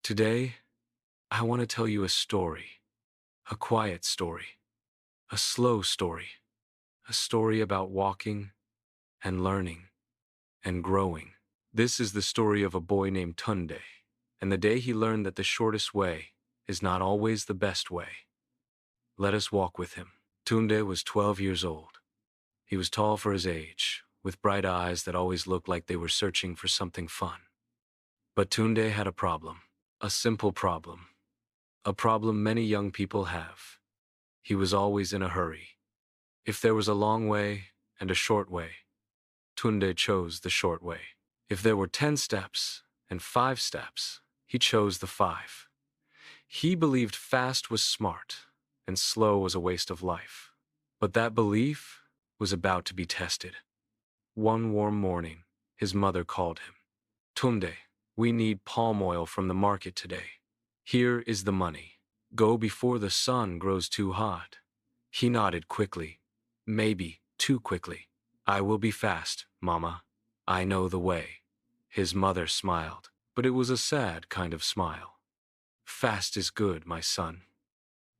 Today, I want to tell you a story, a quiet story, a slow story, a story about walking and learning and growing. This is the story of a boy named Tunde, and the day he learned that the shortest way is not always the best way. Let us walk with him. Tunde was 12 years old. He was tall for his age, with bright eyes that always looked like they were searching for something fun. But Tunde had a problem, a simple problem. A problem many young people have. He was always in a hurry. If there was a long way and a short way, Tunde chose the short way. If there were 10 steps and 5 steps, he chose the 5. He believed fast was smart and slow was a waste of life. But that belief was about to be tested. One warm morning, his mother called him. Tunde, we need palm oil from the market today. Here is the money. Go before the sun grows too hot. He nodded quickly, maybe too quickly. I will be fast, Mama. I know the way. His mother smiled, but it was a sad kind of smile. Fast is good, my son,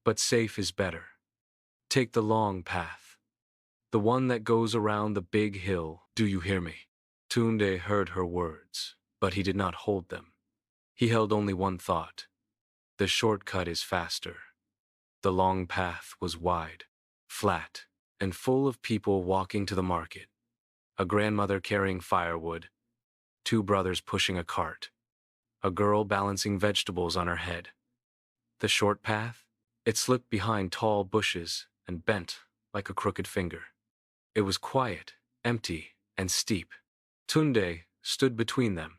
but safe is better. Take the long path, the one that goes around the big hill. Do you hear me? Tunde heard her words, but he did not hold them. He held only one thought. The shortcut is faster. The long path was wide, flat, and full of people walking to the market. A grandmother carrying firewood, 2 brothers pushing a cart, a girl balancing vegetables on her head. The short path? It slipped behind tall bushes and bent like a crooked finger. It was quiet, empty, and steep. Tunde stood between them.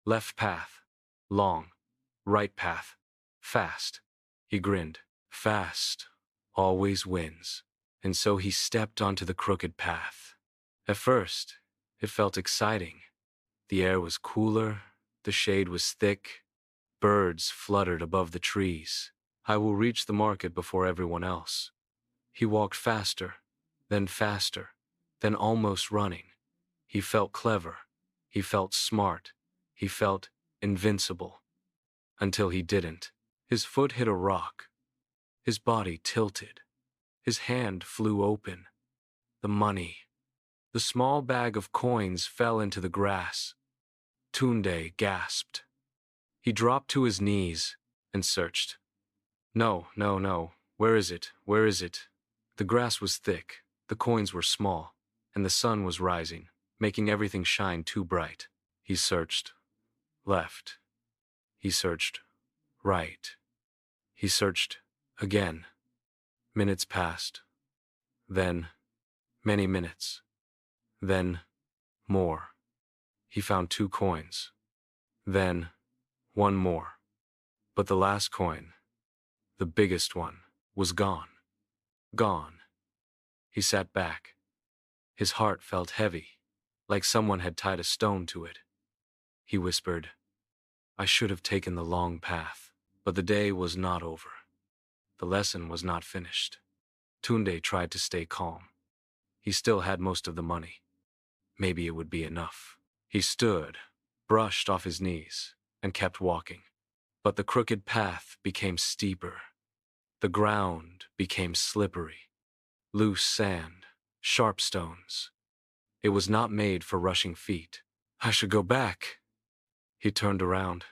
Left path, long. Right path, fast. He grinned. Fast always wins. And so he stepped onto the crooked path. At first, it felt exciting. The air was cooler, the shade was thick, birds fluttered above the trees. I will reach the market before everyone else. He walked faster, then almost running. He felt clever, he felt smart, he felt invincible. Until he didn't. His foot hit a rock. His body tilted. His hand flew open. The money. The small bag of coins fell into the grass. Tunde gasped. He dropped to his knees and searched. No, no, no. Where is it? Where is it? The grass was thick, the coins were small, and the sun was rising, making everything shine too bright. He searched. Left. He searched. Right. He searched again. Minutes passed. Then, many minutes. Then, more. He found 2 coins. Then, one more. But the last coin, the biggest one, was gone. Gone. He sat back. His heart felt heavy, like someone had tied a stone to it. He whispered, I should have taken the long path. But the day was not over. The lesson was not finished. Tunde tried to stay calm. He still had most of the money. Maybe it would be enough. He stood, brushed off his knees, and kept walking. But the crooked path became steeper. The ground became slippery. Loose sand, sharp stones. It was not made for rushing feet. I should go back. He turned around.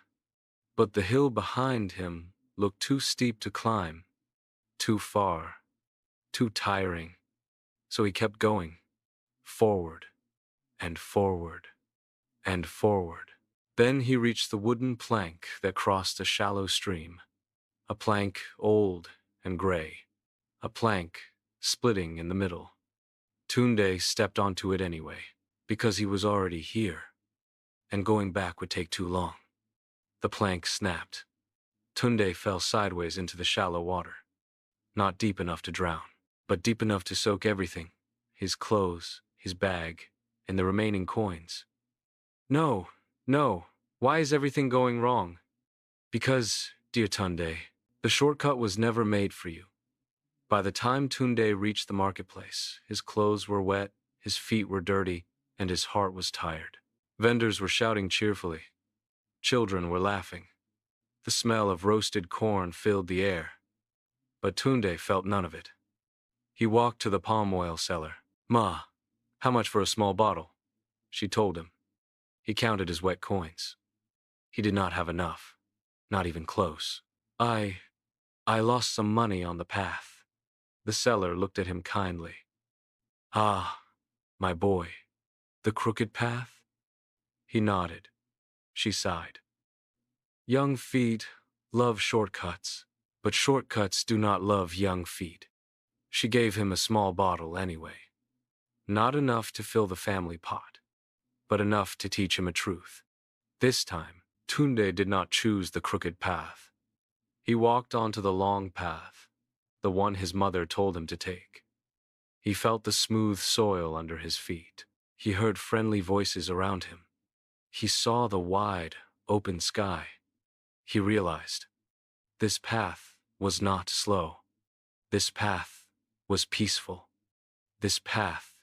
But the hill behind him looked too steep to climb, too far, too tiring. So he kept going, forward, and forward, and forward. Then he reached the wooden plank that crossed a shallow stream, a plank old and gray, a plank splitting in the middle. Tunde stepped onto it anyway, because he was already here, and going back would take too long. The plank snapped. Tunde fell sideways into the shallow water, not deep enough to drown, but deep enough to soak everything, his clothes, his bag, and the remaining coins. No, no, why is everything going wrong? Because, dear Tunde, the shortcut was never made for you. By the time Tunde reached the marketplace, his clothes were wet, his feet were dirty, and his heart was tired. Vendors were shouting cheerfully. Children were laughing. The smell of roasted corn filled the air, but Tunde felt none of it. He walked to the palm oil seller. "Ma, how much for a small bottle?" she told him. He counted his wet coins. He did not have enough, not even close. I lost some money on the path." The seller looked at him kindly. "Ah, my boy, the crooked path?" He nodded. She sighed. "Young feet love shortcuts, but shortcuts do not love young feet." She gave him a small bottle anyway. Not enough to fill the family pot, but enough to teach him a truth. This time, Tunde did not choose the crooked path. He walked onto the long path, the one his mother told him to take. He felt the smooth soil under his feet. He heard friendly voices around him. He saw the wide, open sky. He realized this path was not slow. This path was peaceful. This path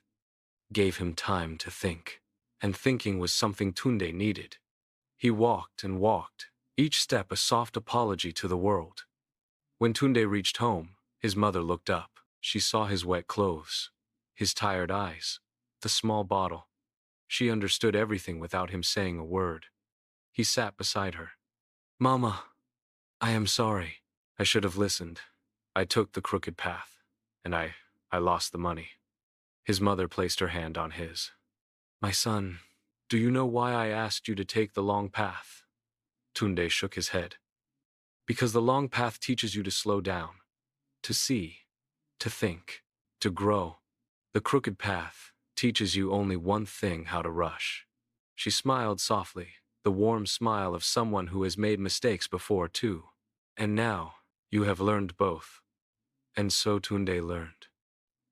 gave him time to think. And thinking was something Tunde needed. He walked and walked, each step a soft apology to the world. When Tunde reached home, his mother looked up. She saw his wet clothes, his tired eyes, the small bottle. She understood everything without him saying a word. He sat beside her. "Mama, I am sorry. I should have listened. I took the crooked path, and I lost the money." His mother placed her hand on his. "My son, do you know why I asked you to take the long path?" Tunde shook his head. "Because the long path teaches you to slow down, to see, to think, to grow. The crooked path teaches you only one thing: how to rush." She smiled softly, the warm smile of someone who has made mistakes before too. "And now, you have learned both." And so Tunde learned.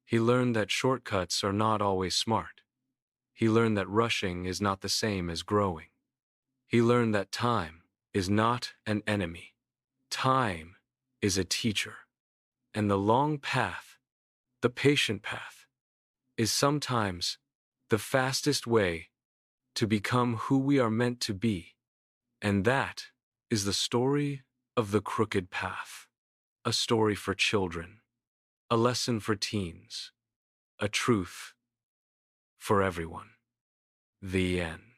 He learned that shortcuts are not always smart. He learned that rushing is not the same as growing. He learned that time is not an enemy. Time is a teacher. And the long path, the patient path, is sometimes the fastest way to become who we are meant to be. And that is the story of the crooked path. A story for children, a lesson for teens, a truth for everyone. The end.